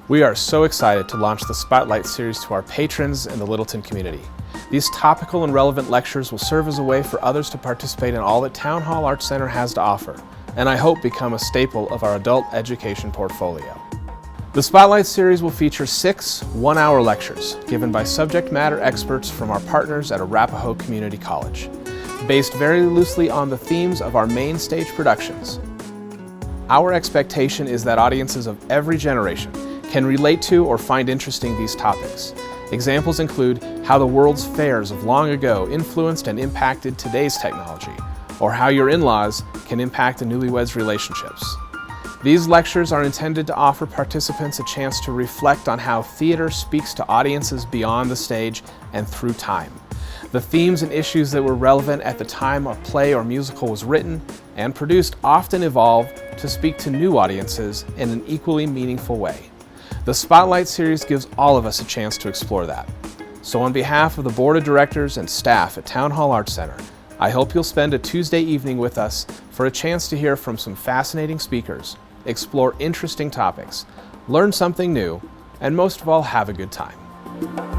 We are so excited to launch the Spotlight Series to our patrons and the Littleton community. These topical and relevant lectures will serve as a way for others to participate in all that Town Hall Arts Center has to offer, and I hope become a staple of our adult education portfolio. The Spotlight Series will feature 6 one-hour lectures given by subject matter experts from our partners at Arapahoe Community College, based very loosely on the themes of our main stage productions. Our expectation is that audiences of every generation can relate to or find interesting these topics. Examples include how the world's fairs of long ago influenced and impacted today's technology, or how your in-laws can impact a newlywed's relationships. These lectures are intended to offer participants a chance to reflect on how theater speaks to audiences beyond the stage and through time. The themes and issues that were relevant at the time a play or musical was written and produced often evolve to speak to new audiences in an equally meaningful way. The Spotlight Series gives all of us a chance to explore that. So on behalf of the Board of Directors and staff at Town Hall Arts Center, I hope you'll spend a Tuesday evening with us for a chance to hear from some fascinating speakers, explore interesting topics, learn something new, and most of all, have a good time.